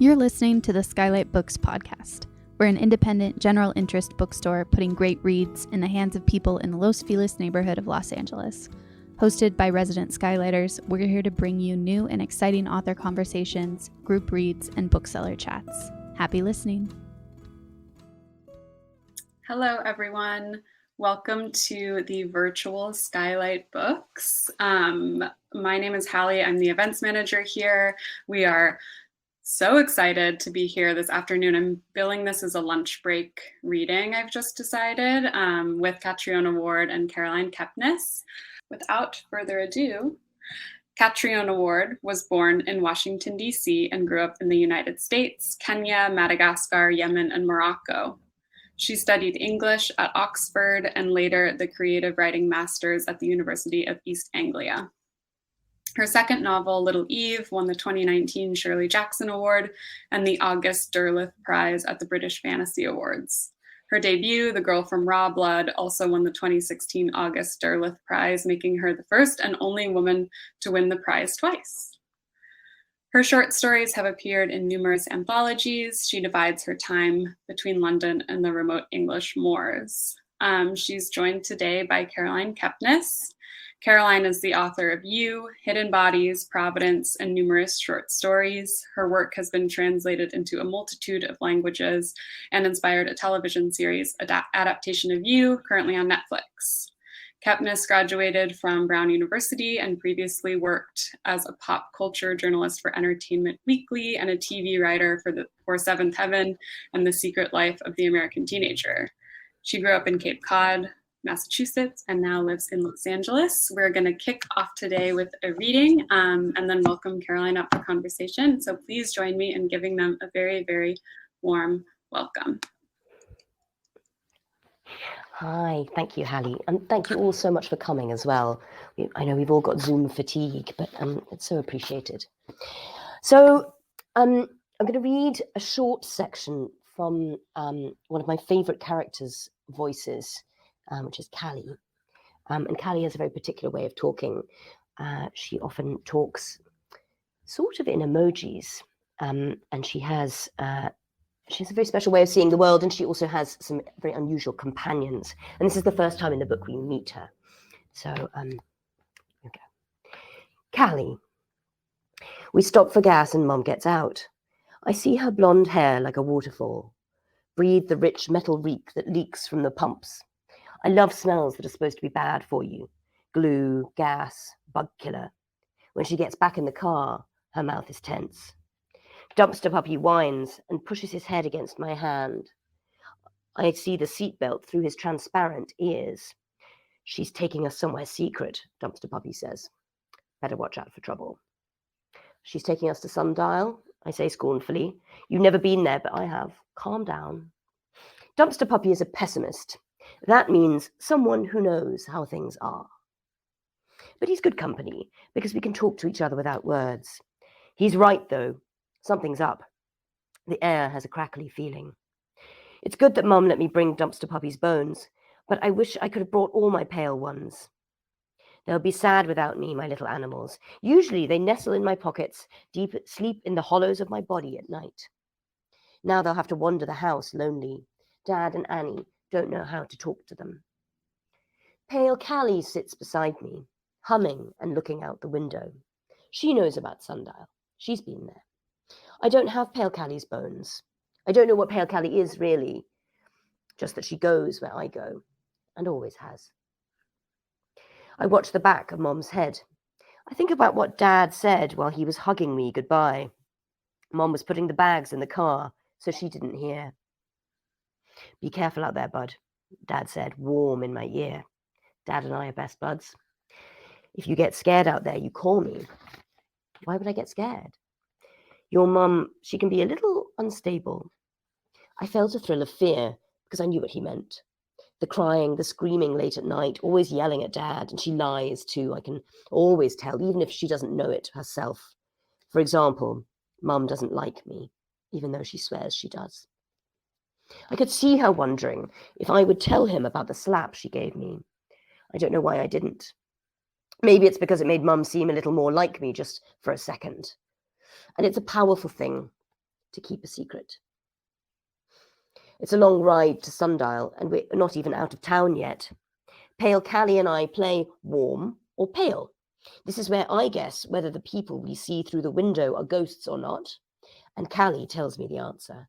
You're listening to the Skylight Books podcast. We're an independent, general interest bookstore putting great reads in the hands of people in the Los Feliz neighborhood of Los Angeles. Hosted by resident Skylighters, we're here to bring you new and exciting author conversations, group reads, and bookseller chats. Happy listening. Hello, everyone. Welcome to the virtual Skylight Books. My name is Callie. I'm the events manager here. We are so excited to be here this afternoon. I'm billing this as a lunch break reading, I've just decided, with Catriona Ward and Kepnes. Without further ado, Catriona Ward was born in Washington, D.C. and grew up in the United States, Kenya, Madagascar, Yemen, and Morocco. She studied English at Oxford and later the Creative Writing Masters at the University of East Anglia. Her second novel, Little Eve, won the 2019 Shirley Jackson Award and the August Derleth Prize at the British Fantasy Awards. Her debut, The Girl from Raw Blood, also won the 2016 August Derleth Prize, making her the first and only woman to win the prize twice. Her short stories have appeared in numerous anthologies. She divides her time between London and the remote English moors. She's joined today by Kepnes. Caroline is the author of You, Hidden Bodies, Providence, and numerous short stories. Her work has been translated into a multitude of languages and inspired a television series adaptation of You, currently on Netflix. Kepnes graduated from Brown University and previously worked as a pop culture journalist for Entertainment Weekly and a TV writer for Seventh Heaven and The Secret Life of the American Teenager. She grew up in Cape Cod, Massachusetts, and now lives in Los Angeles. We're going to kick off today with a reading and then welcome Caroline up for conversation. So please join me in giving them a very, very warm welcome. Hi, thank you, Callie, and thank you all so much for coming as well. I know we've all got Zoom fatigue, but it's so appreciated. So I'm going to read a short section from one of my favourite characters' voices, which is Callie. And Callie has a very particular way of talking. She often talks sort of in emojis, and she has a very special way of seeing the world, and she also has some very unusual companions. And this is the first time in the book we meet her. So, here we go. Callie. We stop for gas and Mom gets out. I see her blonde hair like a waterfall. Breathe the rich metal reek that leaks from the pumps. I love smells that are supposed to be bad for you. Glue, gas, bug killer. When she gets back in the car, her mouth is tense. Dumpster Puppy whines and pushes his head against my hand. I see the seatbelt through his transparent ears. She's taking us somewhere secret, Dumpster Puppy says. Better watch out for trouble. She's taking us to Sundial, I say scornfully. You've never been there, but I have. Calm down. Dumpster Puppy is a pessimist. That means someone who knows how things are. But he's good company because we can talk to each other without words. He's right, though. Something's up. The air has a crackly feeling. It's good that Mum let me bring Dumpster Puppy's bones, but I wish I could have brought all my pale ones. They'll be sad without me, my little animals. Usually they nestle in my pockets, sleep in the hollows of my body at night. Now they'll have to wander the house lonely. Dad and Annie don't know how to talk to them. Pale Callie sits beside me, humming and looking out the window. She knows about Sundial. She's been there. I don't have Pale Callie's bones. I don't know what Pale Callie is, really. Just that she goes where I go, and always has. I watch the back of Mom's head. I think about what Dad said while he was hugging me goodbye. Mom was putting the bags in the car, so she didn't hear. Be careful out there, bud, Dad said, warm in my ear. Dad and I are best buds. If you get scared out there, you call me. Why would I get scared? Your Mum, she can be a little unstable. I felt a thrill of fear because I knew what he meant. The crying, the screaming late at night, always yelling at Dad, and she lies too. I can always tell, even if she doesn't know it herself. For example, Mum doesn't like me, even though she swears she does. I could see her wondering if I would tell him about the slap she gave me. I don't know why I didn't. Maybe it's because it made Mum seem a little more like me just for a second. And it's a powerful thing. to keep a secret. It's a long ride to Sundial, and we're not even out of town yet. Pale Callie and I play warm or pale. This is where I guess whether the people we see through the window are ghosts or not, and Callie tells me the answer.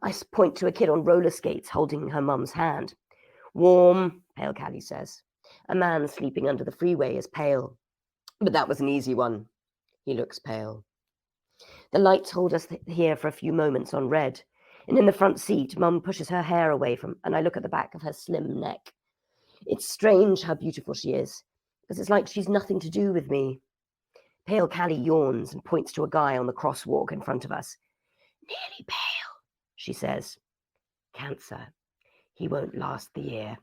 I point to a kid on roller skates holding her mum's hand. Warm, Pale Callie says. A man sleeping under the freeway is pale. But that was an easy one. He looks pale. The lights hold us here for a few moments on red. And in the front seat, Mum pushes her hair away and I look at the back of her slim neck. It's strange how beautiful she is, because it's like she's nothing to do with me. Pale Callie yawns and points to a guy on the crosswalk in front of us. Nearly pale, she says. Cancer. He won't last the year.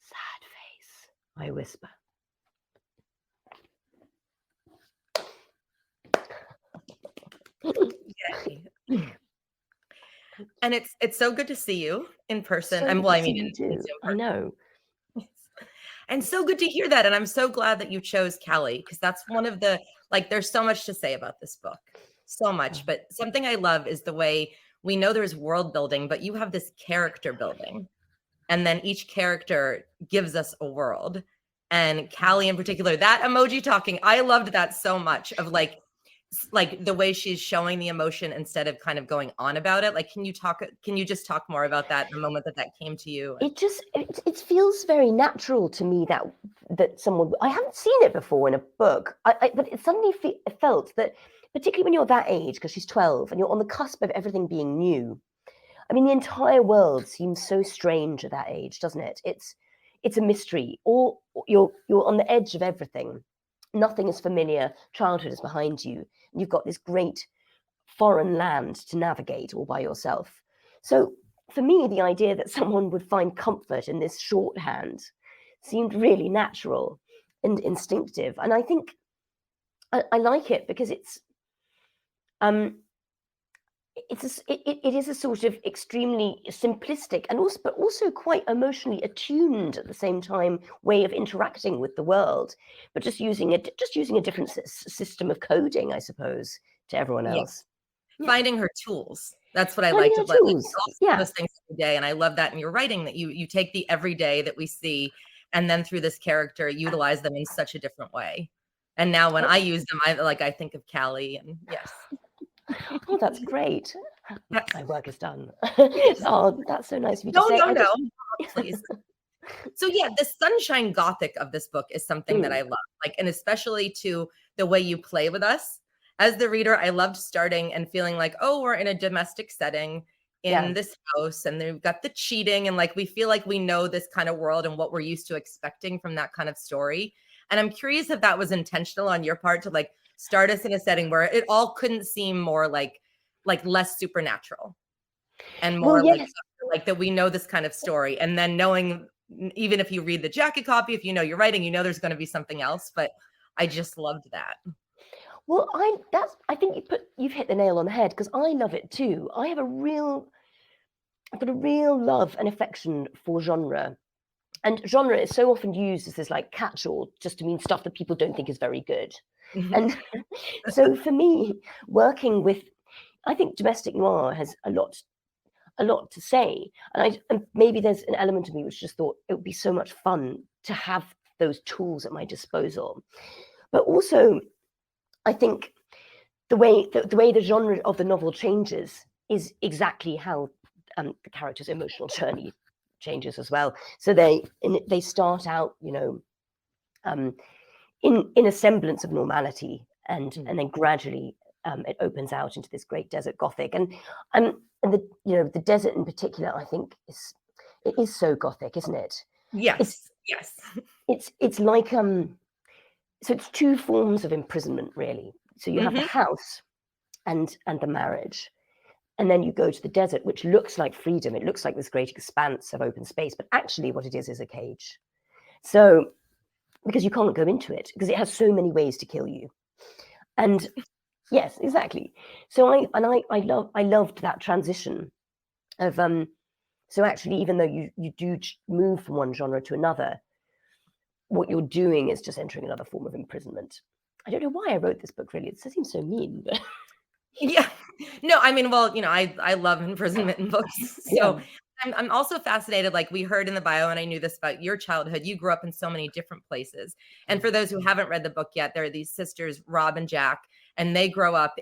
Sad face, I whisper. Yay. And it's so good to see you in person. I know. And so good to hear that. And I'm so glad that you chose Callie, because that's one of the, there's so much to say about this book. So much. But something I love is the way we know there's world building, but you have this character building. And then each character gives us a world. And Callie in particular, that emoji talking, I loved that so much of like the way she's showing the emotion instead of kind of going on about it. Can you just talk more about that, the moment that came to you? It feels very natural to me that someone, I haven't seen it before in a book, but it suddenly felt that, particularly when you're that age, because she's 12 and you're on the cusp of everything being new. I mean, the entire world seems so strange at that age, doesn't it? It's a mystery, or you're on the edge of everything. Nothing is familiar. Childhood is behind you. You've got this great foreign land to navigate all by yourself. So for me, the idea that someone would find comfort in this shorthand seemed really natural and instinctive. And I think I like it because it is a sort of extremely simplistic and also quite emotionally attuned at the same time way of interacting with the world, but just using a different system of coding, I suppose, to everyone else. Yeah. Finding her tools. That's what I liked. Those things every day, and I love that in your writing, that you take the everyday that we see, and then through this character, utilize them in such a different way. And now when I use them, I think of Callie, and yes. Oh, that's great. My work is done. Oh, that's so nice of you to say. No, please. So yeah, the sunshine gothic of this book is something that I love, and especially to the way you play with us. As the reader, I loved starting and feeling like, oh, we're in a domestic setting in this house, and they've got the cheating, and we feel like we know this kind of world and what we're used to expecting from that kind of story. And I'm curious if that was intentional on your part to start us in a setting where it all couldn't seem more like less supernatural and more like that we know this kind of story. And then knowing, even if you read the jacket copy, if you know you're writing, there's going to be something else. But I just loved that. Well, I think you've hit the nail on the head, because I love it too. I've got a real love and affection for genre. And genre is so often used as this catch-all just to mean stuff that people don't think is very good. And so for me, working with, I think domestic noir has a lot to say. And maybe there's an element of me which just thought it would be so much fun to have those tools at my disposal. But also, I think the way the genre of the novel changes is exactly how the character's emotional journey changes as well. So they start out, in a semblance of normality, and then gradually it opens out into this great desert gothic, and the desert in particular, I think it is so gothic, isn't it? Yes. It's like so it's two forms of imprisonment, really. So you have the house and the marriage. And then you go to the desert, which looks like freedom. It looks like this great expanse of open space, but actually what it is a cage. So, because you can't go into it, because it has so many ways to kill you. And yes, exactly. So I loved that transition of, so actually, even though you do move from one genre to another, what you're doing is just entering another form of imprisonment. I don't know why I wrote this book, really. It seems so mean, but Yeah. No, I mean, well, I love imprisonment in books. So I'm also fascinated, like we heard in the bio, and I knew this about your childhood. You grew up in so many different places. And for those who haven't read the book yet, there are these sisters, Rob and Jack, and they grow up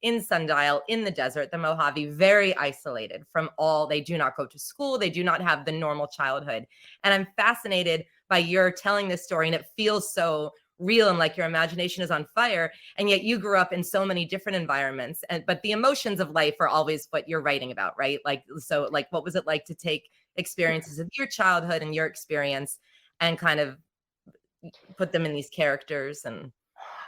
in Sundial, in the desert, the Mojave, very isolated from all. They do not go to school. They do not have the normal childhood. And I'm fascinated by your telling this story, and it feels so real and like your imagination is on fire, and yet you grew up in so many different environments, but the emotions of life are always what you're writing about, right? Like, so like, what was it like to take experiences of your childhood and your experience and kind of put them in these characters? And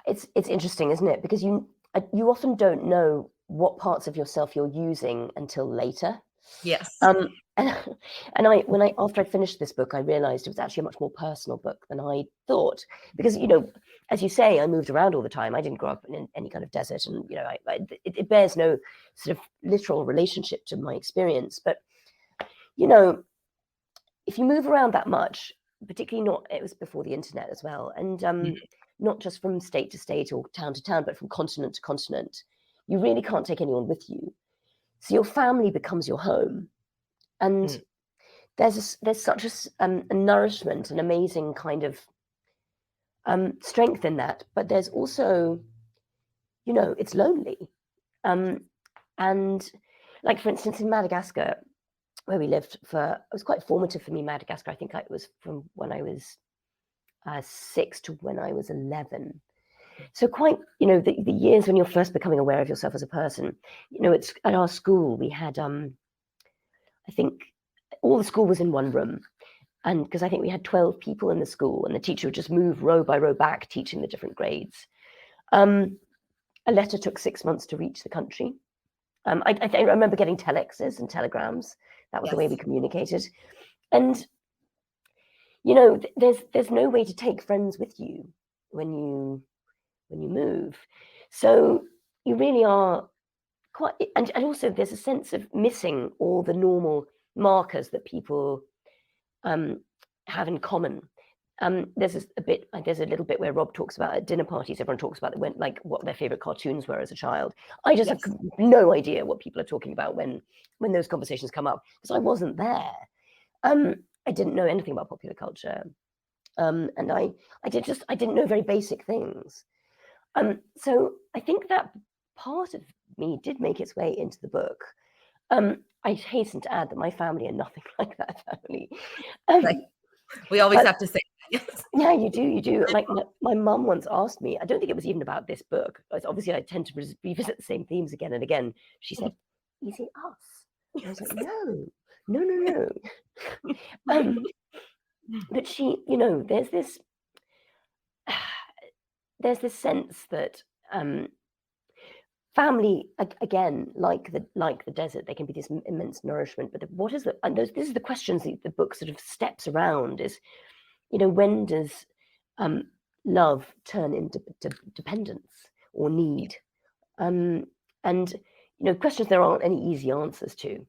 it's interesting, isn't it? Because you often don't know what parts of yourself you're using until later. Yes. And after I finished this book, I realized it was actually a much more personal book than I thought, because, as you say, I moved around all the time. I didn't grow up in any kind of desert, and, it bears no sort of literal relationship to my experience. But, if you move around that much, particularly it was before the internet as well, and not just from state to state or town to town, but from continent to continent, you really can't take anyone with you. So your family becomes your home. And there's such a nourishment, an amazing kind of strength in that. But there's also, it's lonely. And like, for instance, in Madagascar, where we lived it was quite formative for me, Madagascar. I think it was from when I was 6 to when I was 11. So quite, the years when you're first becoming aware of yourself as a person, it's at our school, we had, I think all the school was in one room. And because I think we had 12 people in the school, and the teacher would just move row by row back, teaching the different grades. A letter took 6 months to reach the country. I remember getting telexes and telegrams. That was the way we communicated. And, there's no way to take friends with you when you move. So you really are quite, and also there's a sense of missing all the normal markers that people have in common. There's a little bit where Rob talks about at dinner parties, everyone talks about what their favorite cartoons were as a child. I just have no idea what people are talking about when those conversations come up, because I wasn't there. I didn't know anything about popular culture, and I didn't know very basic things. So I think that part of me did make its way into the book. I hasten to add that my family are nothing like that family. We always have to say that. Yes. Yeah, you do. Like my mum once asked me, I don't think it was even about this book. Obviously, I tend to revisit the same themes again and again. She said, "Is it us?" And I was like, no. But she, there's this sense that family, again, like the desert, they can be this immense nourishment. But this is the questions that the book sort of steps around, is, when does love turn into dependence or need? And, questions there aren't any easy answers to.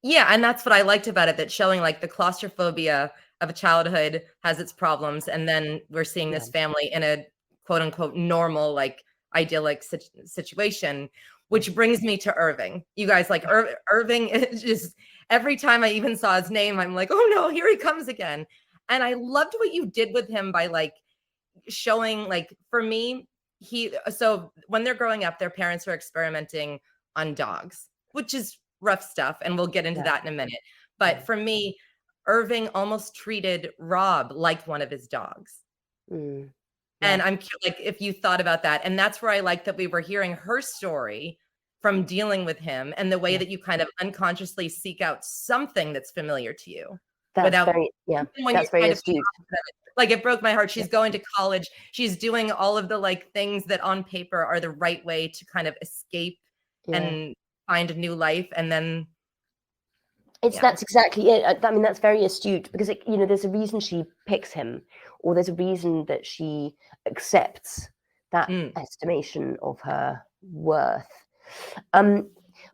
Yeah, and that's what I liked about it, that showing like the claustrophobia of a childhood has its problems, and then we're seeing this family in a quote unquote normal, like idyllic situation, which brings me to Irving. You guys, like Irving is just, every time I even saw his name, I'm like, oh no, here he comes again. And I loved what you did with him by like showing, like, for me, so when they're growing up, their parents are experimenting on dogs, which is rough stuff, and we'll get into that in a minute. But for me, Irving almost treated Rob like one of his dogs. And I'm like, if you thought about that. And that's where I like that we were hearing her story from dealing with him, and the way that you kind of unconsciously seek out something that's familiar to you. That's very astute. Like, it broke my heart. She's going to college. She's doing all of the like things that on paper are the right way to kind of escape and find a new life. And then that's exactly it. I mean, that's very astute, because there's a reason she picks him, or there's a reason that she accepts that estimation of her worth.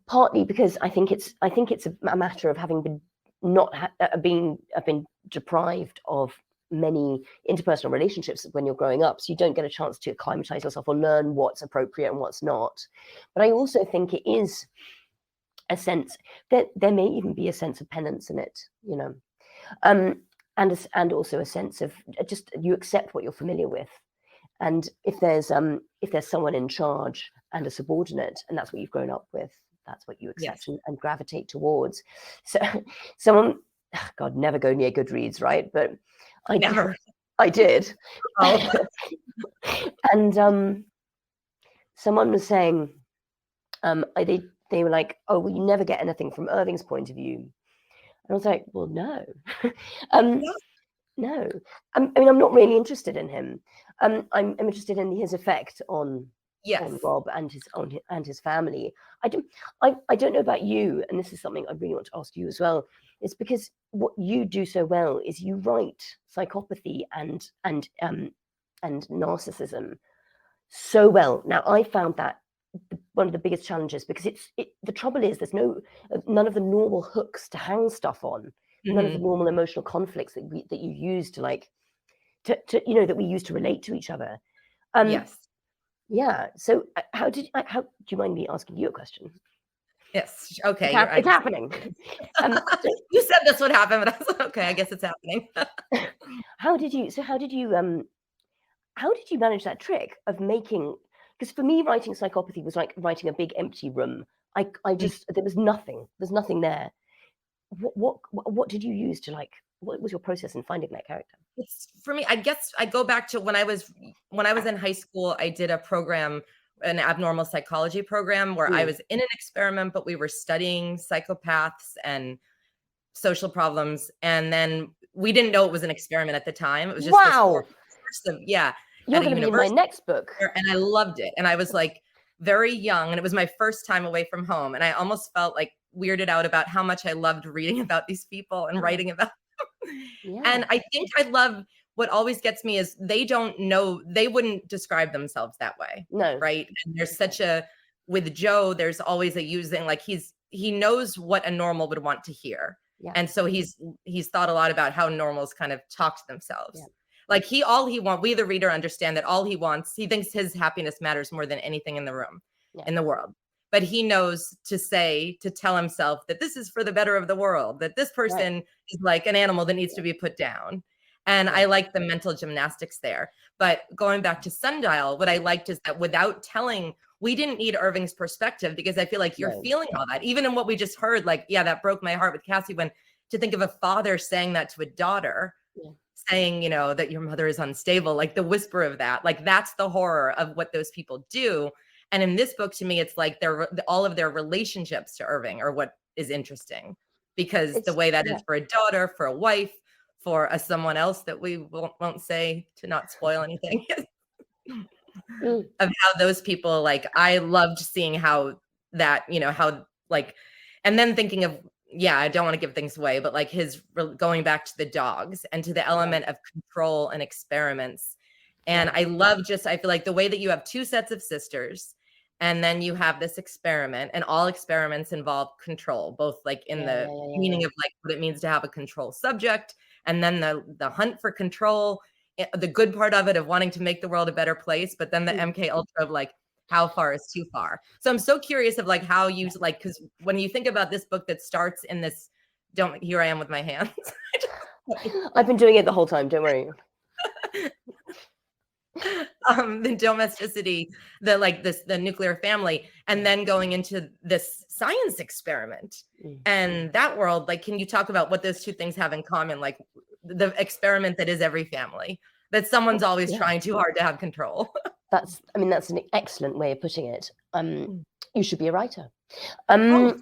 Partly because I think it's a matter of having been been deprived of many interpersonal relationships when you're growing up, so you don't get a chance to acclimatize yourself or learn what's appropriate and what's not. But I also think it is a sense that there may even be a sense of penance in it, you know, and also a sense of just you accept what you're familiar with. And if there's someone in charge and a subordinate, and that's what you've grown up with, that's what you accept and gravitate towards. So someone, God, never go near Goodreads, right? But I did. Oh. And someone was saying, they were like, oh, well, you never get anything from Irving's point of view. And I was like, well, no. No. I mean, I'm not really interested in him. I'm interested in his effect on Rob and his family. I don't know about you, and this is something I really want to ask you as well. It's because what you do so well is you write psychopathy and narcissism so well. Now, I found that one of the biggest challenges, because the trouble is there's none of the normal hooks to hang stuff on, none of the normal emotional conflicts that you use to that we use to relate to each other. Yeah. So how do you mind me asking you a question? Yes. Okay. It's happening. You said this would happen, but I was like, okay, I guess it's happening. How did you manage that trick of making? Because for me, writing psychopathy was like writing a big empty room. I just there was nothing. There's nothing there. What did you use to what was your process in finding that character? It's for me, I guess I go back to when I was in high school. I did a program, an abnormal psychology program, where I was in an experiment, but we were studying psychopaths and social problems. And then we didn't know it was an experiment at the time. It was just You're going to be in my next book. And I loved it. And I was like very young, and it was my first time away from home. And I almost felt like weirded out about how much I loved reading about these people and writing about them. Yeah. And I think I love what always gets me is they don't know, they wouldn't describe themselves that way. No. Right. And there's with Joe, there's always a using, like he knows what a normal would want to hear. Yeah. And so he's thought a lot about how normals kind of talk to themselves. Yeah. Like we the reader understand that all he wants, he thinks his happiness matters more than anything in the room, in the world. But he knows to tell himself that this is for the better of the world, that this person is like an animal that needs to be put down. And I like the mental gymnastics there. But going back to Sundial, what I liked is that without telling, we didn't need Irving's perspective, because I feel like you're feeling all that. Even in what we just heard, like, that broke my heart with Cassie, when to think of a father saying that to a daughter, saying, that your mother is unstable, like the whisper of that, like that's the horror of what those people do. And in this book, to me, it's like all of their relationships to Irving are what is interesting, because the way that is for a daughter, for a wife, for someone else that we won't say to not spoil anything, of how those people, like, I loved seeing how that, how like, and then thinking of, I don't want to give things away, but like his going back to the dogs and to the element of control and experiments. And I love I feel like the way that you have two sets of sisters, and then you have this experiment, and all experiments involve control, both like in the meaning of like what it means to have a control subject, and then the hunt for control, the good part of it of wanting to make the world a better place, but then the MK Ultra of like, how far is too far? So I'm so curious of like how you like, because when you think about this book that starts in this, here I am with my hands. I've been doing it the whole time, don't worry. The domesticity, the nuclear family, and then going into this science experiment and that world, like, can you talk about what those two things have in common? Like the experiment that is every family, that someone's always trying too hard to have control. That's an excellent way of putting it. You should be a writer. But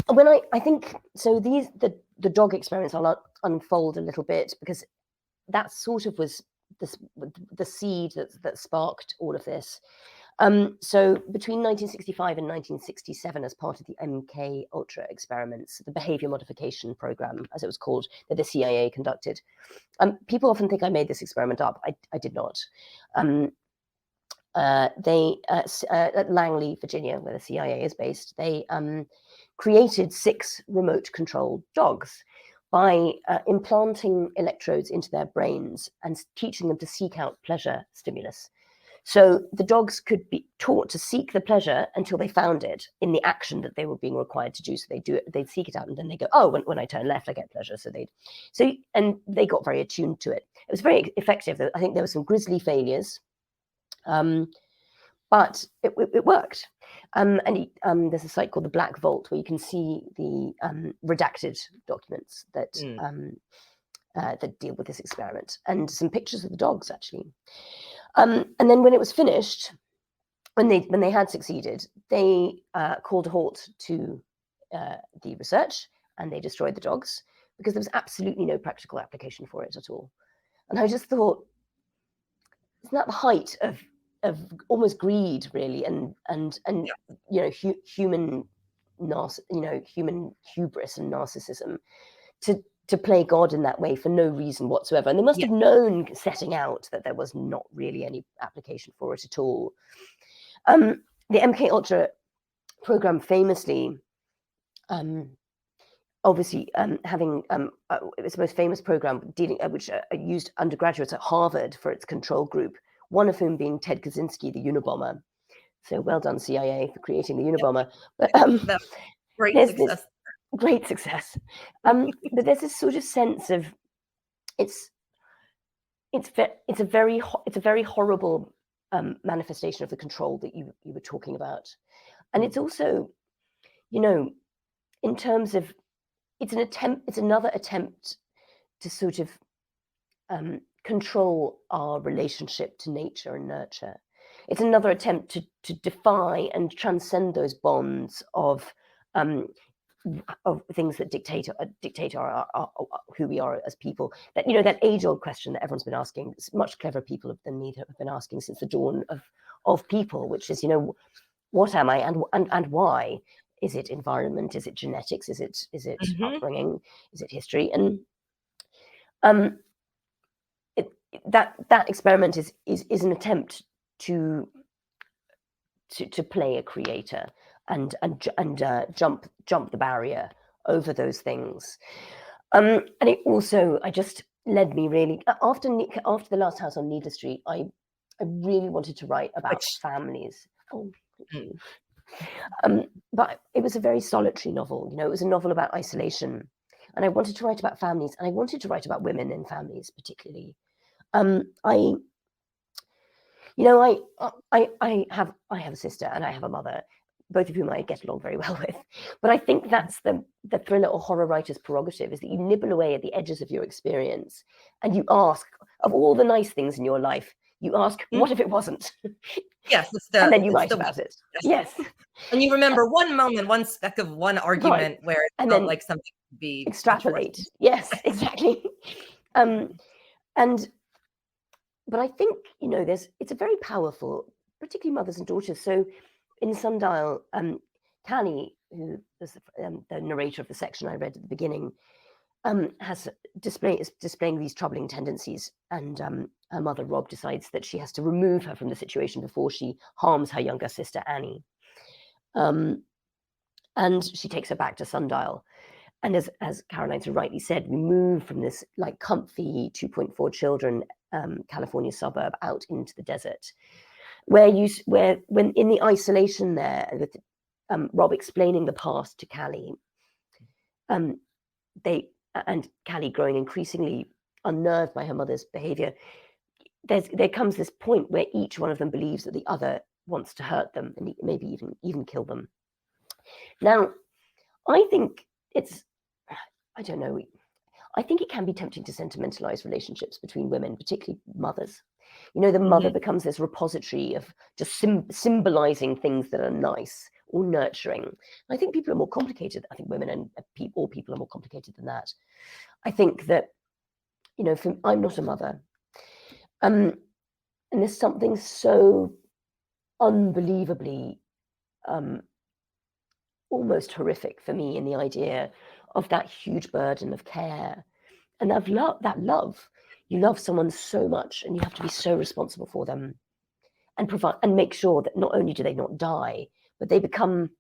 when I think so, the dog experiments I'll unfold a little bit, because that sort of was the seed that sparked all of this. So between 1965 and 1967, as part of the MK Ultra experiments, the behavior modification program, as it was called, that the CIA conducted, people often think I made this experiment up. I did not. They at Langley, Virginia, where the CIA is based, they created 6 remote controlled dogs. by implanting electrodes into their brains and teaching them to seek out pleasure stimulus. So the dogs could be taught to seek the pleasure until they found it in the action that they were being required to do. So they do it, they'd seek it out, and then they go, oh, when I turn left, I get pleasure. And they got very attuned to it. It was very effective. I think there were some grisly failures, but it worked. There's a site called the Black Vault where you can see the redacted documents that that deal with this experiment, and some pictures of the dogs actually. And then when it was finished, when they had succeeded, they called a halt to the research, and they destroyed the dogs because there was absolutely no practical application for it at all. And I just thought, isn't that the height of almost greed, really, and human hubris and narcissism to play God in that way for no reason whatsoever. And they must have known setting out that there was not really any application for it at all. The MK Ultra program famously, obviously having it was the most famous program which used undergraduates at Harvard for its control group, one of whom being Ted Kaczynski, the Unabomber. So well done, CIA, for creating the Unabomber. But great success. Great success. But there's this sort of sense of it's a very horrible manifestation of the control that you were talking about, and it's also, in terms of it's another attempt to sort of control our relationship to nature and nurture. It's another attempt to defy and transcend those bonds of things that dictate our who we are as people. That that age-old question that everyone's been asking, much cleverer people than me have been asking since the dawn of people, which is what am I and why? Is it environment? Is it genetics? Is it upbringing? Is it history? And that experiment is an attempt to play a creator and jump the barrier over those things. And it also, just led me really, after the last house on Needler Street, I really wanted to write about families. Oh, thank you. But it was a very solitary novel. It was a novel about isolation, and I wanted to write about families, and I wanted to write about women in families particularly. I have a sister and I have a mother, both of whom I get along very well with. But I think that's the thriller or horror writer's prerogative, is that you nibble away at the edges of your experience and you ask, of all the nice things in your life, you ask, what if it wasn't? Yes, and then you write about it. Yes. And you remember one moment, one speck of one argument where it felt like something could be extrapolate. Yes, exactly. But I think, it's a very powerful, particularly mothers and daughters. So in Sundial, Callie, who was the narrator of the section I read at the beginning, is displaying these troubling tendencies, and her mother, Rob, decides that she has to remove her from the situation before she harms her younger sister, Annie. And she takes her back to Sundial. And as Caroline so rightly said, we move from this comfy 2.4 children California suburb out into the desert, where when in the isolation there, with Rob explaining the past to Callie, and Callie growing increasingly unnerved by her mother's behavior, there comes this point where each one of them believes that the other wants to hurt them and maybe even kill them. Now, I think I think it can be tempting to sentimentalize relationships between women, particularly mothers. The mother becomes this repository of just symbolizing things that are nice or nurturing. I think people are more complicated. I think women and all people are more complicated than that. I think that, I'm not a mother. And there's something so unbelievably almost horrific for me in the idea of that huge burden of care and of love. You love someone so much, and you have to be so responsible for them and provide and make sure that not only do they not die, but they become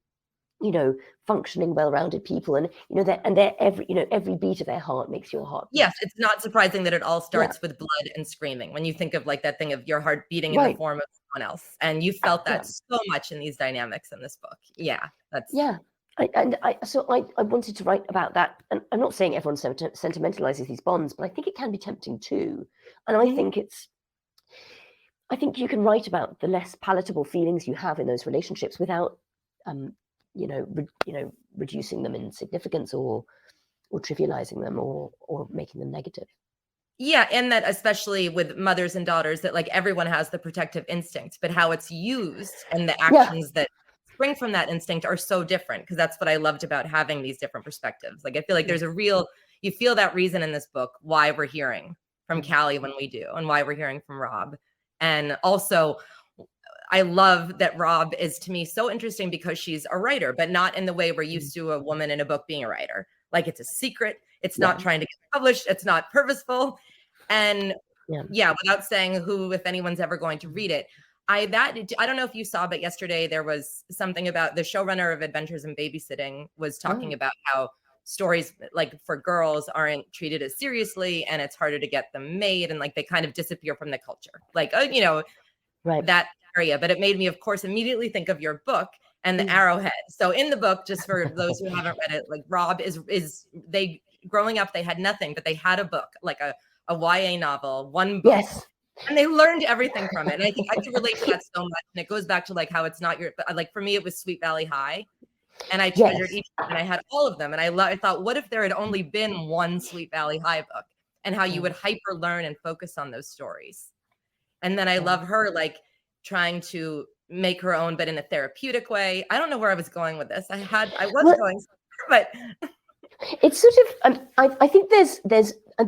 functioning, well-rounded people, and they're every beat of their heart makes your heart beat. Yes, it's not surprising that it all starts with blood and screaming. When you think of like that thing of your heart beating in the form of someone else, and you felt that so much in these dynamics in this book. Yeah, that's I wanted to write about that, and I'm not saying everyone sentimentalizes these bonds, but I think it can be tempting too, and I think you can write about the less palatable feelings you have in those relationships without reducing them in significance or trivializing them or making them negative. Yeah, and that especially with mothers and daughters, that like everyone has the protective instinct, but how it's used and the actions that spring from that instinct are so different, because that's what I loved about having these different perspectives. Like I feel like there's you feel that reason in this book why we're hearing from Callie when we do, and why we're hearing from Rob. And also I love that Rob is, to me, so interesting because she's a writer, but not in the way we're used to a woman in a book being a writer. Like it's a secret. It's not trying to get published. It's not purposeful. And without saying who, if anyone's ever going to read it, I don't know if you saw, but yesterday there was something about the showrunner of Adventures in Babysitting was talking about how stories like for girls aren't treated as seriously, and it's harder to get them made, and like they kind of disappear from the culture. Like, that area. But it made me, of course, immediately think of your book and the arrowhead. So in the book, just for those who haven't read it, like Rob they growing up, they had nothing, but they had a book, like a YA novel, one book. Yes. And they learned everything from it. And I think I can relate to that so much. And it goes back to like how it's not like for me, it was Sweet Valley High. And I treasured each one, and I had all of them. And I thought, what if there had only been one Sweet Valley High book, and how you would hyper learn and focus on those stories. And then I love her like trying to make her own, but in a therapeutic way. I don't know where I was going with this. I was going somewhere, but it's sort of I think there's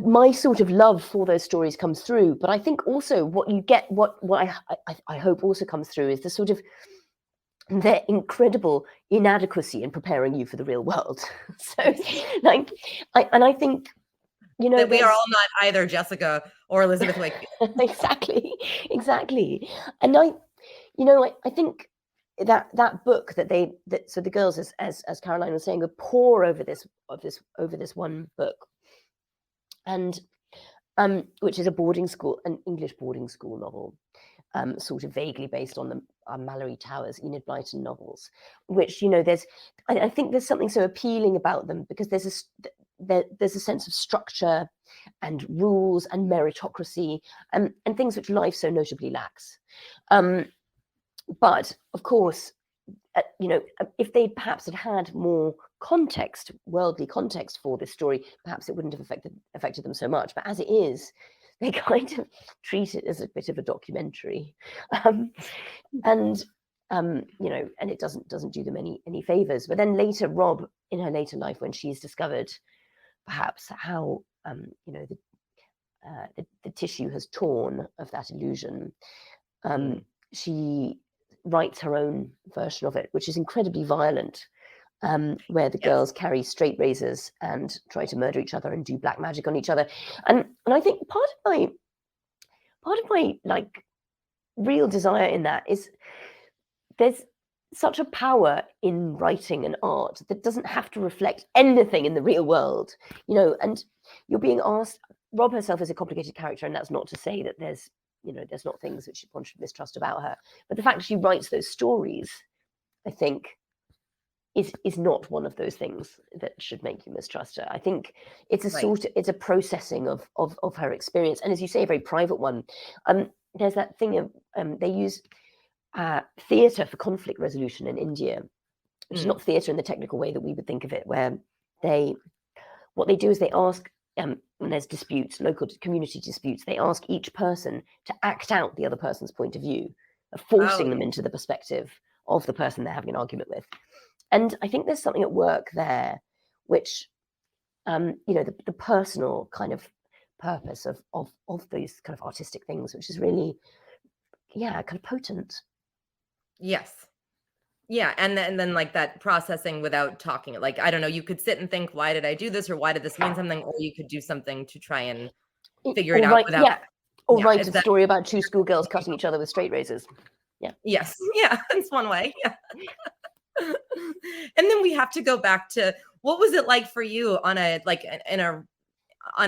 my sort of love for those stories comes through, but I think also what you get, what I hope also comes through, is the sort of their incredible inadequacy in preparing you for the real world. So like I think that we are all not either Jessica or Elizabeth Wakefield. exactly. And I think that book so the girls, as Caroline was saying, would pore over this one book, and which is an English boarding school novel, sort of vaguely based on the Mallory Towers, Enid Blyton novels, which I think there's something so appealing about them, because there's a sense of structure and rules and meritocracy and things which life so notably lacks. But of course, if they perhaps had more context, worldly context for this story, perhaps it wouldn't have affected them so much. But as it is, they kind of treat it as a bit of a documentary, and it doesn't do them any favors. But then later, Rob, in her later life, when she's discovered perhaps how the tissue has torn of that illusion, she writes her own version of it, which is incredibly violent, where the girls carry straight razors and try to murder each other and do black magic on each other. And I think part of my like real desire in that is there's such a power in writing and art that doesn't have to reflect anything in the real world, and you're being asked. Rob herself is a complicated character, and that's not to say that there's not things which one should mistrust about her. But the fact that she writes those stories, I think, is not one of those things that should make you mistrust her. I think it's it's a processing of her experience, and as you say, a very private one. There's that thing of they use theatre for conflict resolution in India, which is not theatre in the technical way that we would think of it, where what they do is they ask, when there's disputes, local community disputes, they ask each person to act out the other person's point of view, forcing them into the perspective of the person they're having an argument with. And I think there's something at work there, which, the personal kind of purpose of these kind of artistic things, which is really, kind of potent. Yes. Yeah. And then like that processing without talking, like, I don't know, you could sit and think, why did I do this? Or why did this mean something? Or you could do something to try and figure it out without. Or write a story about two schoolgirls cutting each other with straight razors. Yeah. Yes. Yeah. That's one way. Yeah. And then we have to go back to, what was it like for you on a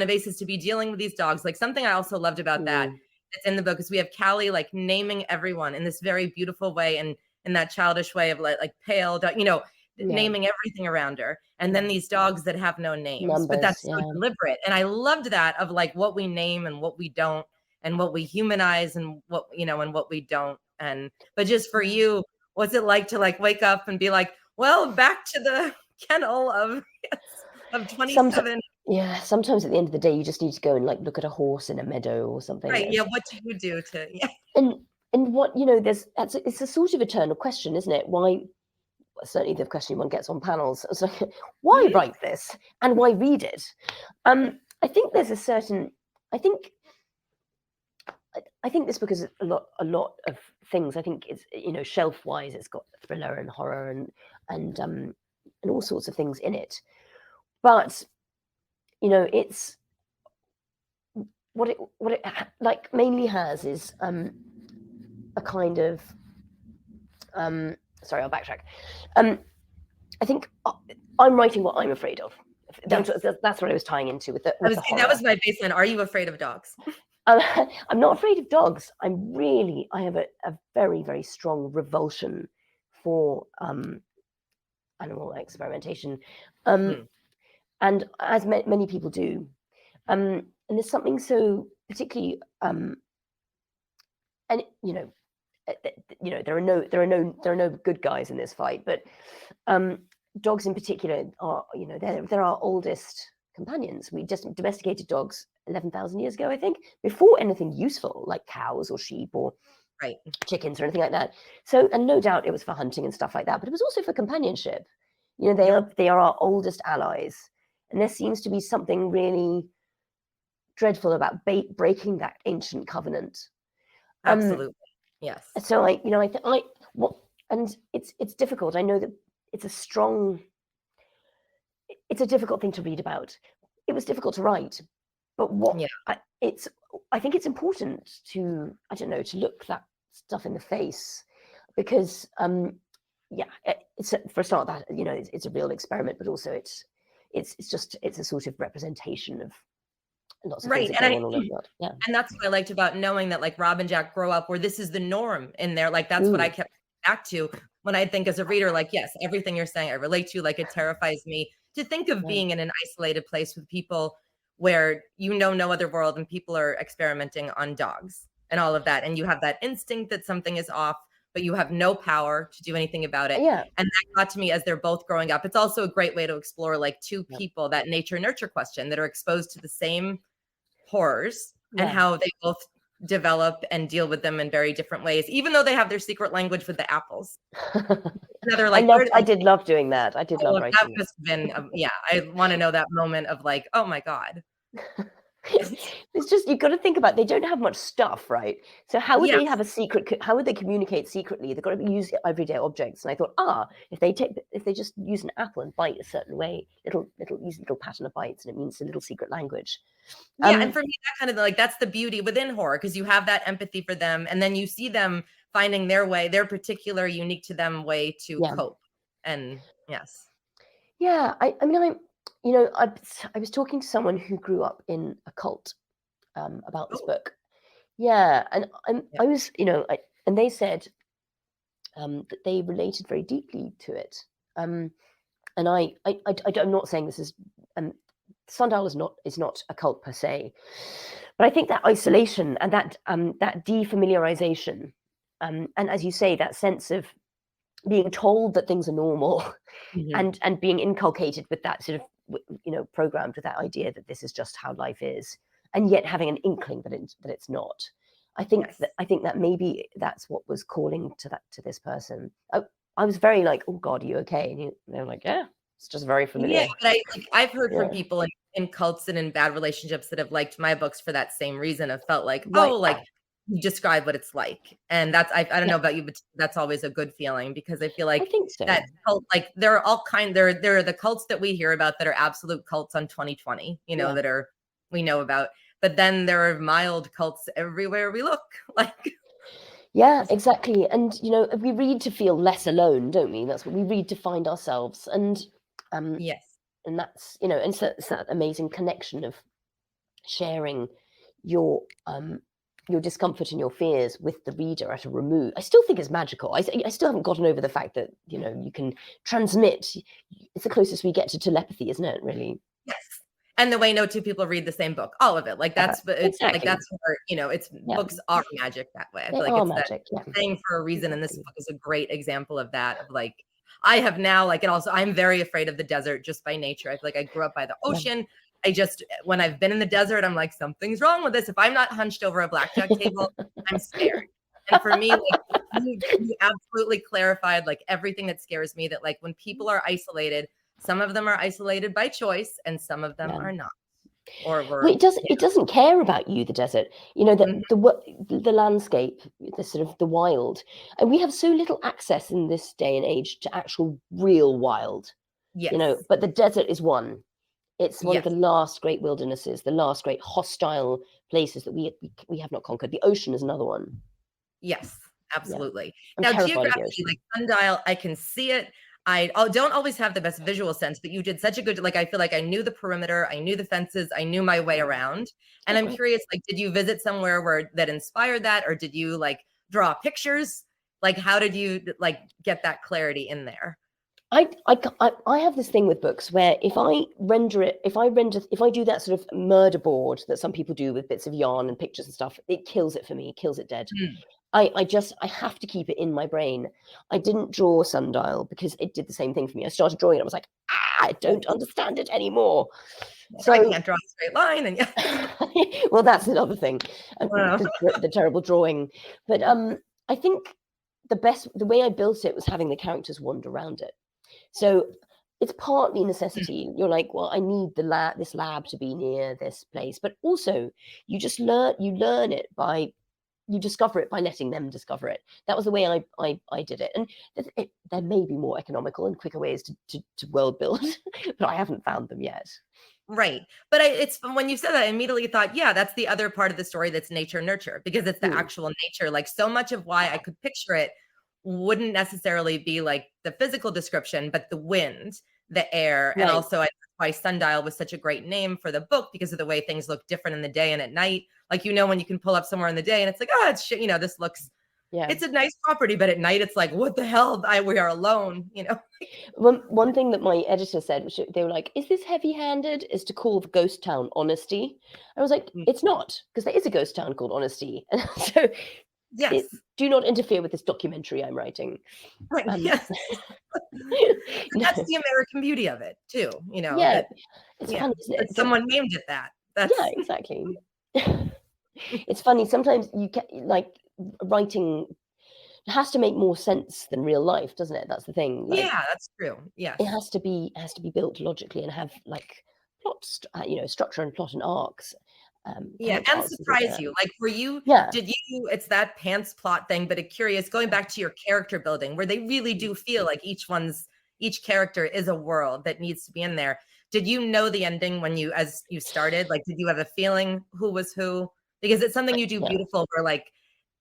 basis to be dealing with these dogs? Like, something I also loved about that that's in the book is we have Callie like naming everyone in this very beautiful way, and in that childish way of like pale, naming everything around her. And then these dogs that have no names, Numbers, but that's so deliberate. And I loved that, of like what we name and what we don't, and what we humanize and what, and what we don't. But just for you, what's it like to like wake up and be like, well, back to the kennel of 27. Sometimes at the end of the day, you just need to go and like look at a horse in a meadow or something. Right. Yeah. What do you do to, And what, it's a sort of eternal question, isn't it? Why, certainly the question one gets on panels, it's like, why write this and why read it? I think there's a certain, I think this book is a lot of things. I think it's, shelf wise, it's got thriller and horror and all sorts of things in it. But, it's what it like mainly has is a kind of sorry, I'll backtrack. I think I'm writing what I'm afraid of. That's what I was tying into with the that was my baseline. Are you afraid of dogs? I'm not afraid of dogs. I have a very, very strong revulsion for animal experimentation, and as many people do, and there's something so particularly, and there are no good guys in this fight, but dogs in particular are, they're our oldest companions. We just domesticated dogs 11,000 years ago, I think, before anything useful like cows or sheep or chickens or anything like that. So, and no doubt it was for hunting and stuff like that, but it was also for companionship. They are our oldest allies, and there seems to be something really dreadful about breaking that ancient covenant. Absolutely. Yes. So and it's difficult. I know that it's a difficult thing to read about. It was difficult to write, but I think it's important to look that stuff in the face, because it's for a start that it's a real experiment, but also it's a sort of representation of lots of things that go on all over the world. Yeah. And that's what I liked about knowing that like Rob and Jack grow up where this is the norm in there. Like that's what I kept back to when I think as a reader, like, yes, everything you're saying I relate to. Like, it terrifies me to think of being in an isolated place with people where no other world, and people are experimenting on dogs and all of that. And you have that instinct that something is off, but you have no power to do anything about it. Yeah. And that got to me as they're both growing up. It's also a great way to explore like two people, that nature nurture question, that are exposed to the same horrors and how they both develop and deal with them in very different ways, even though they have their secret language with the apples. I did love doing that. I did love writing that. Must have been, I want to know that moment of like, oh my God. It's just, you've got to think about, they don't have much stuff, right? So how would they have a secret? How would they communicate secretly? They've got to use everyday objects. And I thought, if they just use an apple and bite a certain way, it'll use a little pattern of bites, and it means a little secret language. And for me, that kind of like, that's the beauty within horror, because you have that empathy for them, and then you see them finding their way, their particular, unique to them way to cope. And I was talking to someone who grew up in a cult about this book. And I was, and they said that they related very deeply to it. And I'm not saying this is, Sundial is not a cult per se, but I think that isolation and that defamiliarization, and as you say, that sense of being told that things are normal, and being inculcated with that sort of, programmed with that idea that this is just how life is, and yet having an inkling that it's not. I think that maybe that's what was calling to this person. I was very like, oh God, are you okay? And they're like, yeah, it's just very familiar. Yeah, but I've heard from people in cults and in bad relationships that have liked my books for that same reason. Have felt like, you describe what it's like. And that's, I don't know about you, but that's always a good feeling, because I feel like that cult, like there are all there are the cults that we hear about that are absolute cults on 2020, that we know about, but then there are mild cults everywhere we look. Like, Yeah, exactly. And we read to feel less alone, don't we? That's what we read to find ourselves. And Yes. and that's and so it's that amazing connection of sharing your discomfort and your fears with the reader at a remove. I still think it's magical. I still haven't gotten over the fact that you can transmit. It's the closest we get to telepathy, isn't it? Really. Yes. And the way no two people read the same book, all of it. Like that's it's exactly. like that's where it's books are magic that way. I feel They like are it's magic, that thing for a reason, and this book is a great example of that. Of like, I have now and also I'm very afraid of the desert just by nature. I feel like I grew up by the ocean. I just, when I've been in the desert, I'm like, something's wrong with this. If I'm not hunched over a blackjack table, I'm scared. And for me, like you absolutely clarified like everything that scares me, that like when people are isolated, some of them are isolated by choice and some of them are not. Well, it doesn't care about you, the desert. The landscape, the sort of the wild. And we have so little access in this day and age to actual real wild. Yes. But the desert is one. It's one of the last great wildernesses, the last great hostile places that we have not conquered. The ocean is another one. Yes, absolutely. Yeah. Now, geographically, like Sundial, I can see it. I don't always have the best visual sense, but you did such a good, like, I feel like I knew the perimeter, I knew the fences, I knew my way around. And I'm curious, like, did you visit somewhere that inspired that? Or did you like draw pictures? Like, how did you like get that clarity in there? I have this thing with books where if I do that sort of murder board that some people do with bits of yarn and pictures and stuff, it kills it for me, kills it dead. I have to keep it in my brain. I didn't draw Sundial because it did the same thing for me. I started drawing it, I was like, I don't understand it anymore. So I can't draw a straight line, and well, that's another thing. The terrible drawing. But I think the way I built it was having the characters wander around it. So it's partly necessity. You're like, well, I need this lab to be near this place, but also you learn it by. You discover it by letting them discover it. That was the way I did it. And there may be more economical and quicker ways to world build, but I haven't found them yet. Right. But it's when you said that, I immediately thought, yeah, that's the other part of the story that's nature nurture, because it's the actual nature. Like so much of why I could picture it wouldn't necessarily be like the physical description, but the wind, the air. Right. And also why Sundial was such a great name for the book, because of the way things look different in the day and at night. Like, when you can pull up somewhere in the day and it's like, oh, it's shit, this looks, it's a nice property, but at night it's like, what the hell? We are alone, One thing that my editor said, which they were like, is this heavy-handed, is to call the ghost town Honesty. I was like, it's not, because there is a ghost town called Honesty. And so yes, do not interfere with this documentary I'm writing. Right. Yes. That's the American beauty of it too, Yeah, it's funny, isn't it? Someone named it that. Yeah, exactly. It's funny, sometimes you get like writing has to make more sense than real life, doesn't it? That's the thing. Like, yeah, that's true. Yeah, it has to be built logically and have like plots, structure and plot and arcs. And surprise you. Like, were you? Did you? It's that pants plot thing. But curious, going back to your character building, where they really do feel like each character is a world that needs to be in there. Did you know the ending as you started? Like, did you have a feeling who was who? Because it's something you do beautiful, where like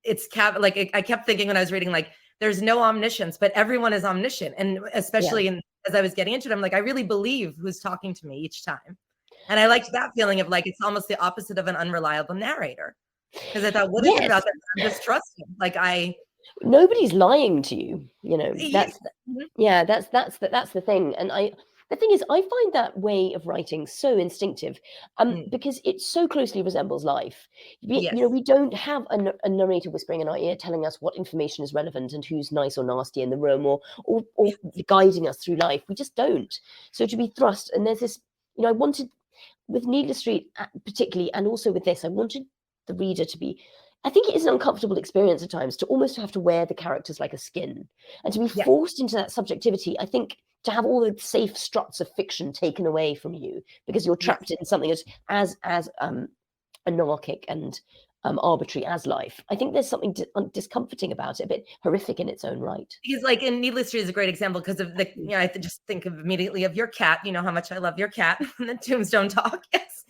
I kept thinking when I was reading, like, there's no omniscience, but everyone is omniscient. And especially as I was getting into it, I'm like, I really believe who's talking to me each time. And I liked that feeling of like, it's almost the opposite of an unreliable narrator. Because I thought, what is it about that? I'm just trusting. Like nobody's lying to you, that's that's the thing. And the thing is, I find that way of writing so instinctive, because it so closely resembles life. We don't have a narrator whispering in our ear telling us what information is relevant and who's nice or nasty in the room, or guiding us through life. We just don't. So to be thrust, and there's this, I wanted, with Needless Street particularly, and also with this, I wanted the reader to be, I think it is an uncomfortable experience at times to almost have to wear the characters like a skin, and to be forced into that subjectivity. I think to have all the safe struts of fiction taken away from you because you're trapped in something as anarchic and arbitrary as life. I think there's something discomforting about it, a bit horrific in its own right. Because like in Needless Street is a great example because of the, I just think immediately of your cat, how much I love your cat and the Tombstone talk. Yes.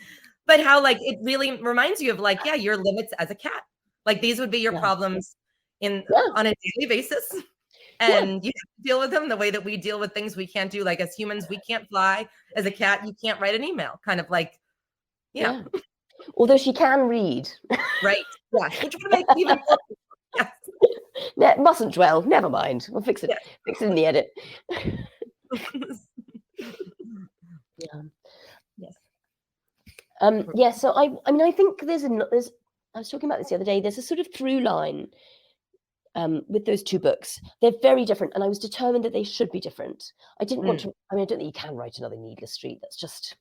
But how like it really reminds you of like, your limits as a cat. Like these would be your problems on a daily basis. And you have to deal with them the way that we deal with things we can't do. Like as humans, we can't fly. As a cat, you can't write an email. Kind of like, yeah. Although she can read. Right. Yeah. Which would make it even more. Yes. Mustn't dwell. Never mind. We'll fix it. Yeah. Fix it in the edit. Yes. So I mean, I think there's. I was talking about this the other day. There's a sort of through line with those two books. They're very different, and I was determined that they should be different. I didn't want to. I mean, I don't think you can write another Needless Street. That's just.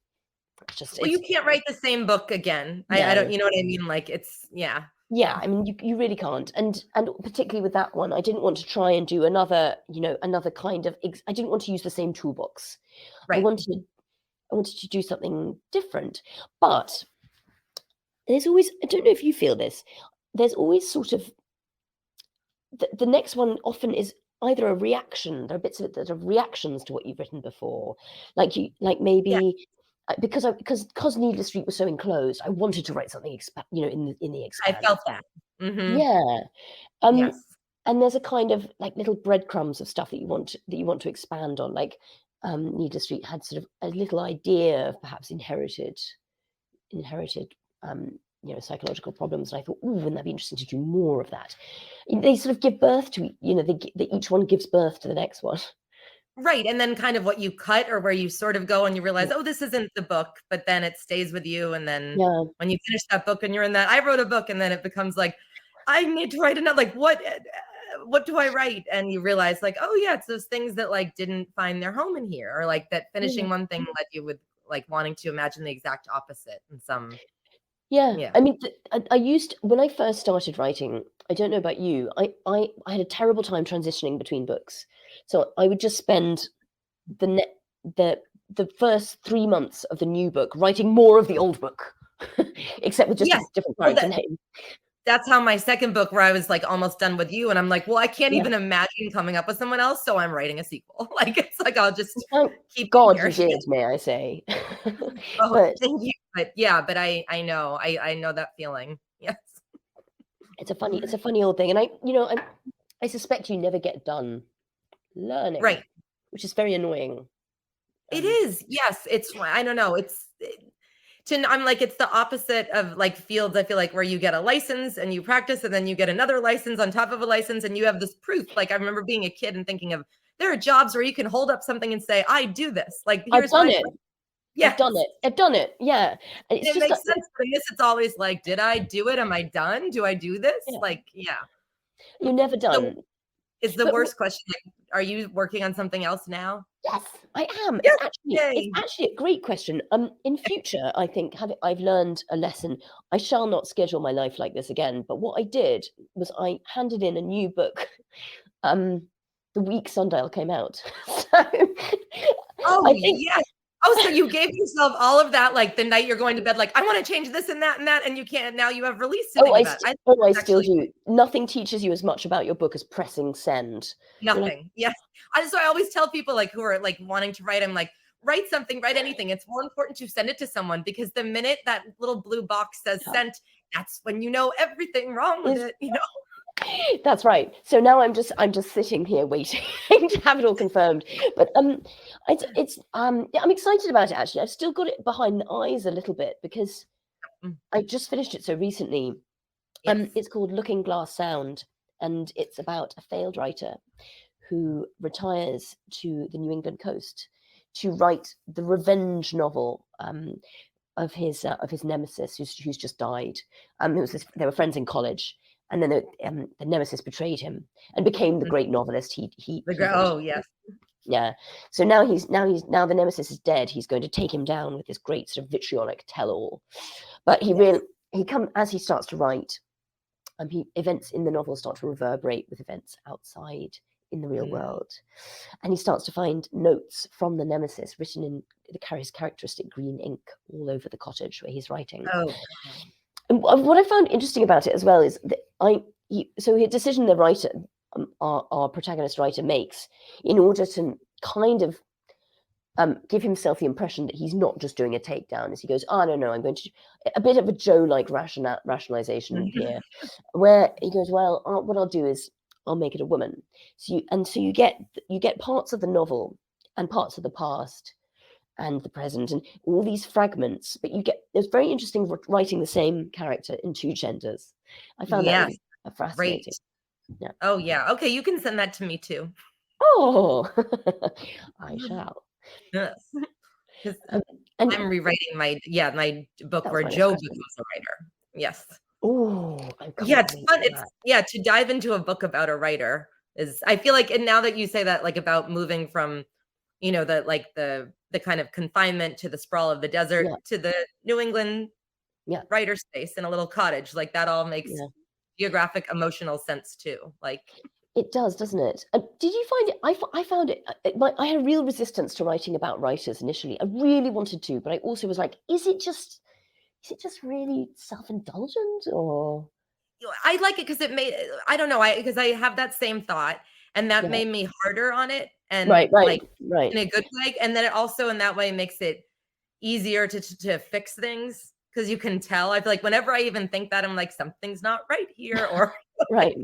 Well, you can't write the same book again. No. I don't. You know what I mean? Like it's Yeah, I mean, you really can't, and particularly with that one, I didn't want to try and do another kind of. I didn't want to use the same toolbox. Right. I wanted to do something different, but there's always. I don't know if you feel this. There's always sort of the next one often is either a reaction. There are bits of it that are reactions to what you've written before, maybe. Yeah. Because Needless Street was so enclosed, I wanted to write something, in the expand. I felt that. Mm-hmm. Yeah. Yes. And there's a kind of like little breadcrumbs of stuff that you want to expand on. Like Needless Street had sort of a little idea of perhaps inherited, psychological problems. And I thought, wouldn't that be interesting to do more of that? They sort of give birth to, each one gives birth to the next one. Right. And then kind of what you cut or where you sort of go and you realize, this isn't the book, but then it stays with you. And then when you finish that book and you're in that, I wrote a book, and then it becomes like, I need to write another, like, what do I write? And you realize like, it's those things that like didn't find their home in here, or like that finishing one thing led you with like wanting to imagine the exact opposite in some. Yeah. I mean, when I first started writing, I don't know about you, I had a terrible time transitioning between books. So I would just spend the first 3 months of the new book writing more of the old book, except with just different parts and names. That's how my second book, where I was like almost done with you, and I'm like, well, I can't even imagine coming up with someone else, so I'm writing a sequel. Like it's like I'll just keep. God, you did, may I say? Thank you. But I know that feeling. Yes. It's a funny old thing, and I suspect you never get done learning, right? Which is very annoying. It is. Yes, I don't know. I'm like, it's the opposite of like fields. I feel like where you get a license and you practice, and then you get another license on top of a license, and you have this proof. Like I remember being a kid and thinking of, there are jobs where you can hold up something and say, I do this. Like I've done it. Yeah, I've done it. Yeah. And it makes sense. But in this, it's always like, did I do it? Am I done? Do I do this? Yeah. Like, yeah. You're never done. So it's the worst question. Like, are you working on something else now? Yes, I am. Yes, it's actually a great question. In future, I think I've learned a lesson. I shall not schedule my life like this again. But what I did was I handed in a new book the week Sundial came out. So you gave yourself all of that, like the night you're going to bed, like I want to change this and that, and you can't. Now you have released it. I still do. Nothing teaches you as much about your book as pressing send. Nothing. Yes. So I always tell people like who are like wanting to write, I'm like, write something, write anything. It's more important to send it to someone, because the minute that little blue box says sent, that's when you know everything wrong with it. That's right. So now I'm just sitting here waiting to have it all confirmed. But I'm excited about it actually. I've still got it behind the eyes a little bit because I just finished it so recently. Yes. It's called Looking Glass Sound, and it's about a failed writer who retires to the New England coast to write the revenge novel of his nemesis who's just died. They were friends in college. And then the nemesis betrayed him and became the great novelist. Yes. Yeah. So now the nemesis is dead. He's going to take him down with this great sort of vitriolic tell-all. But as he starts to write, events in the novel start to reverberate with events outside in the real world, and he starts to find notes from the nemesis written in his characteristic green ink all over the cottage where he's writing. And what I found interesting about it as well is that the decision the writer, our protagonist writer, makes in order to kind of give himself the impression that he's not just doing a takedown, as he goes, oh, no, I'm going to, a bit of a Joe-like rationalization here, where he goes, well, what I'll do is I'll make it a woman. So you get parts of the novel and parts of the past and the present and all these fragments, but it's very interesting writing the same character in two genders. I found that really fascinating. Yeah. Oh yeah. Okay, you can send that to me too. Oh, I shall. Yes. I'm rewriting my book where Joe becomes a writer. Yes. Oh, yeah, it's fun. To dive into a book about a writer is, I feel like, and now that you say that, like about moving from, the kind of confinement to the sprawl of the desert to the New England writer space in a little cottage, like that all makes geographic emotional sense too. Like it does, doesn't it? Did you find it? I found it. I had a real resistance to writing about writers initially. I really wanted to, but I also was like, is it just really self-indulgent, or? I like it because it made, I don't know, because I have that same thought, and that made me harder on it, and right in a good way, and then it also in that way makes it easier to fix things, because you can tell. I feel like whenever I even think that, I'm like, something's not right here, or right.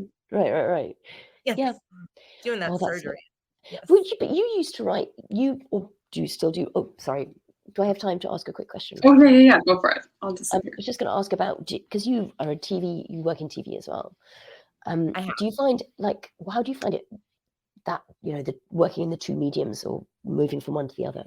Yes. Yeah, doing that surgery. Yes. But you used to write. Or do you still do? Oh, sorry. Do I have time to ask a quick question? Oh yeah, go for it. I'll just. I was just going to ask about, because you are you work in TV as well. Do you find, like, how do you find it that the working in the two mediums or moving from one to the other?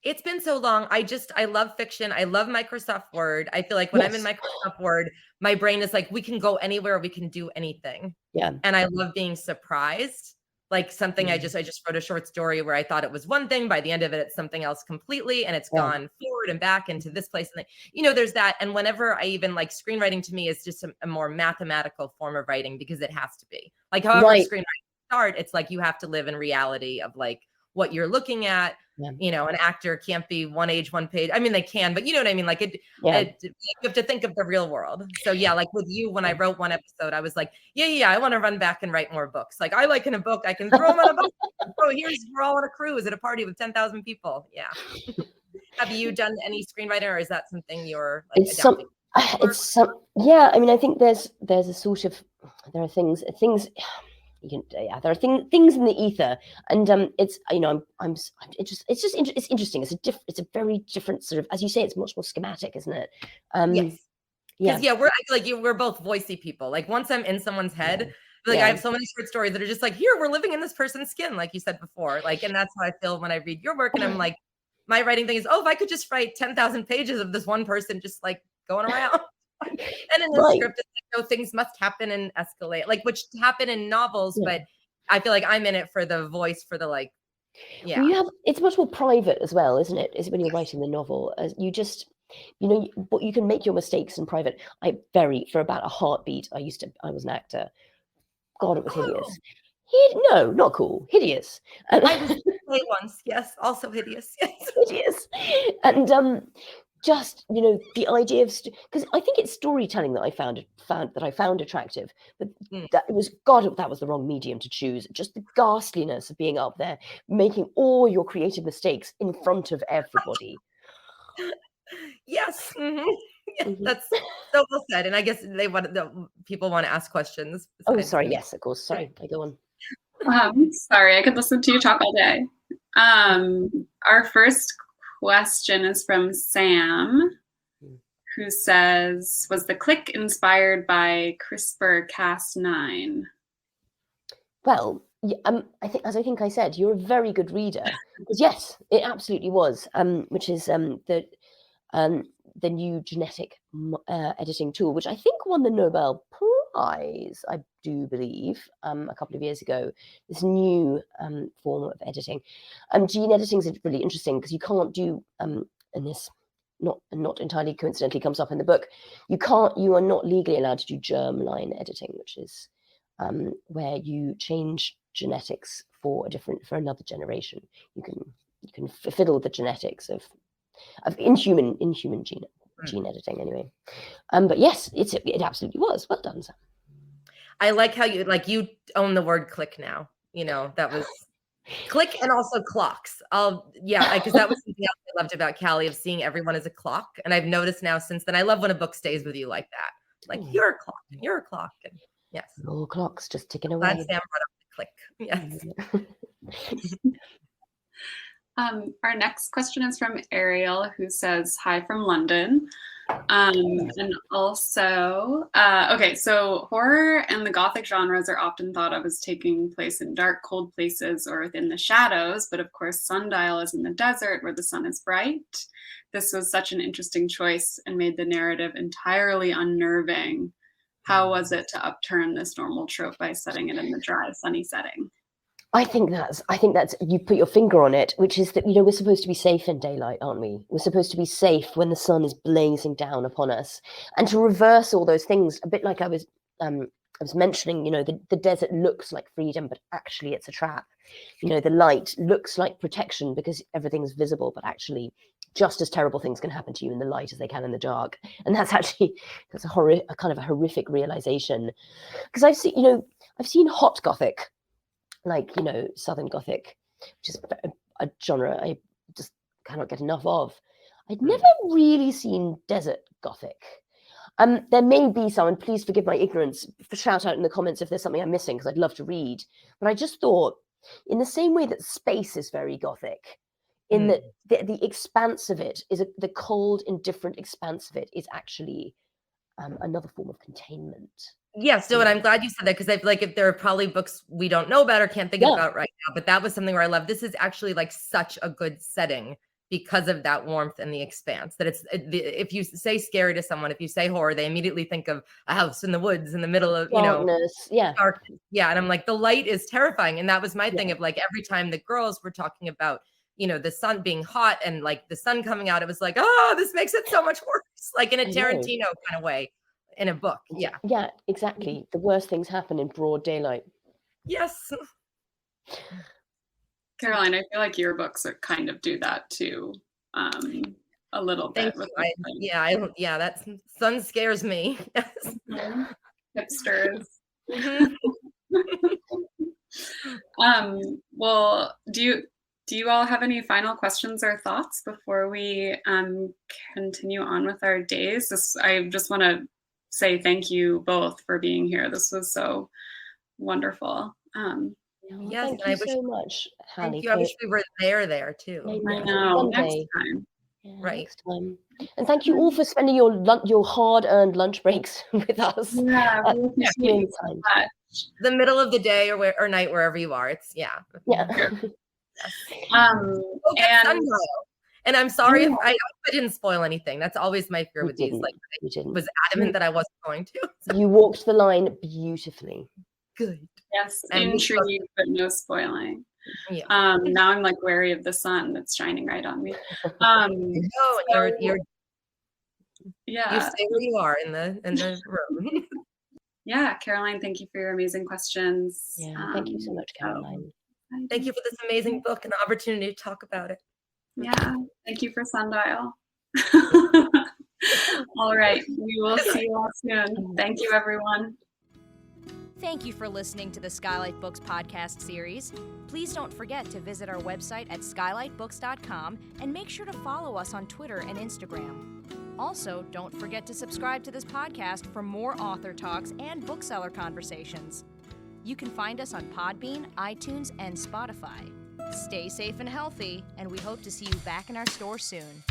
It's been so long. I love fiction. I love Microsoft Word. I feel like when I'm in Microsoft Word, my brain is like, we can go anywhere, we can do anything. Yeah. And I love being surprised. Like something I just wrote a short story where I thought it was one thing. By the end of it, it's something else completely. And it's gone forward and back into this place. And there's that. And whenever I even like, screenwriting to me is just a more mathematical form of writing, because it has to be. Like however screenwriting start, it's like you have to live in reality of like what you're looking at. An actor can't be one age, one page. I mean, they can, but you know what I mean? Like you have to think of the real world. So like with you, when I wrote one episode, I was like, I want to run back and write more books. Like I like in a book, I can throw them on a book. Oh, we're all on a cruise at a party with 10,000 people. Yeah. Have you done any screenwriting, or is that something you're like adapting? I mean, I think there's a sort of, there are things, there are things in the ether, and it's it's interesting. It's a very different sort of, as you say, it's much more schematic, isn't it? Yes. Because we're both voicey people. Like once I'm in someone's head, I have so many short stories that are just like, here, we're living in this person's skin, like you said before. Like, and that's how I feel when I read your work, and I'm like, my writing thing is, if I could just write 10,000 pages of this one person just like going around. And in the script, it's like, things must happen and escalate, like which happen in novels, but I feel like I'm in it for the voice, for the like, well, it's much more private as well, isn't it? Is when you're writing the novel, as you just, but you can make your mistakes in private. For about a heartbeat, I was an actor. God, it was hideous. No, not cool. Hideous. And I was once, yes, also hideous. Yes, hideous. And just the idea of, because I think it's storytelling that I found attractive, but that was the wrong medium to choose. Just the ghastliness of being up there making all your creative mistakes in front of everybody. Yes. That's so well said. And I guess people want to ask questions. Oh, sorry. Yes, of course. Sorry, I go on. Sorry, I could listen to you talk all day. Our first question is from Sam, who says, was the click inspired by CRISPR-Cas9? Well, I think I said, you're a very good reader. Yes, it absolutely was, which is the new genetic editing tool, which I think won the Nobel Prize, I do believe, a couple of years ago. This new form of editing. Gene editing is really interesting because you can't do, and this not entirely coincidentally comes up in the book, you are not legally allowed to do germline editing, which is where you change genetics for another generation. You can fiddle the genetics of inhuman gene editing anyway. But yes, it absolutely was. Well done, Sam. I like how you own the word click now. That was Click and also clocks. Because that was something else I loved about Callie, of seeing everyone as a clock. And I've noticed now since then, I love when a book stays with you like that. Like you're a clock and you're a clock. And yes. All clocks just ticking away. Glad Sam brought up the click. Yes. Our next question is from Ariel, who says, hi from London. And also, so horror and the Gothic genres are often thought of as taking place in dark, cold places or within the shadows. But of course, Sundial is in the desert where the sun is bright. This was such an interesting choice and made the narrative entirely unnerving. How was it to upturn this normal trope by setting it in the dry, sunny setting? I think that's you put your finger on it, which is that, we're supposed to be safe in daylight, aren't we? We're supposed to be safe when the sun is blazing down upon us, and to reverse all those things, a bit like I was mentioning, the desert looks like freedom, but actually it's a trap. The light looks like protection because everything's visible, but actually just as terrible things can happen to you in the light as they can in the dark. And that's a kind of a horrific realization, because I've seen hot Gothic, like, Southern Gothic, which is a genre I just cannot get enough of. I'd never really seen desert Gothic. There may be some, and please forgive my ignorance, shout out in the comments if there's something I'm missing, because I'd love to read. But I just thought, in the same way that space is very Gothic, in that the expanse of it is the cold, indifferent expanse of it is actually another form of containment. Yeah, so and I'm glad you said that, because I feel like if there are probably books we don't know about or can't think about right now, but that was something where I love. This is actually like such a good setting because of that warmth and the expanse. That if you say scary to someone, if you say horror, they immediately think of a house in the woods in the middle of darkness. Darkness. Yeah, and I'm like, the light is terrifying, and that was my thing of like every time the girls were talking about the sun being hot and like the sun coming out, it was like, oh, this makes it so much worse, like in a Tarantino kind of way. In a book. Yeah, exactly. The worst things happen in broad daylight. Yes. Caroline, I feel like your books kind of do that too, a little bit. That sun scares me. Hipsters. Well, do you all have any final questions or thoughts before we continue on with our days? I just want to say thank you both for being here. This was so wonderful. Yes, thank you so much, Callie. Thank you. I wish we were there too. I know. Next time. Right. Next time. And thank you all for spending your hard-earned lunch breaks with us. Yeah, the middle of the day or night, wherever you are. It's yeah. And I'm sorry if I didn't spoil anything. That's always my fear with these. Like, I was adamant that I wasn't going to. So. You walked the line beautifully. Good. Yes, intrigued, but no spoiling. Yeah. Now I'm like wary of the sun that's shining right on me. You're you stay where you are in the room. Yeah, Caroline, thank you for your amazing questions. Yeah, thank you so much, Caroline. Thank you for this amazing book and the opportunity to talk about it. Yeah, thank you for Sundial. All right, we will see you all soon. Thank you, everyone. Thank you for listening to the Skylight Books podcast series. Please don't forget to visit our website at skylightbooks.com and make sure to follow us on Twitter and Instagram. Also, don't forget to subscribe to this podcast for more author talks and bookseller conversations. You can find us on Podbean, iTunes, and Spotify. Stay safe and healthy, and we hope to see you back in our store soon.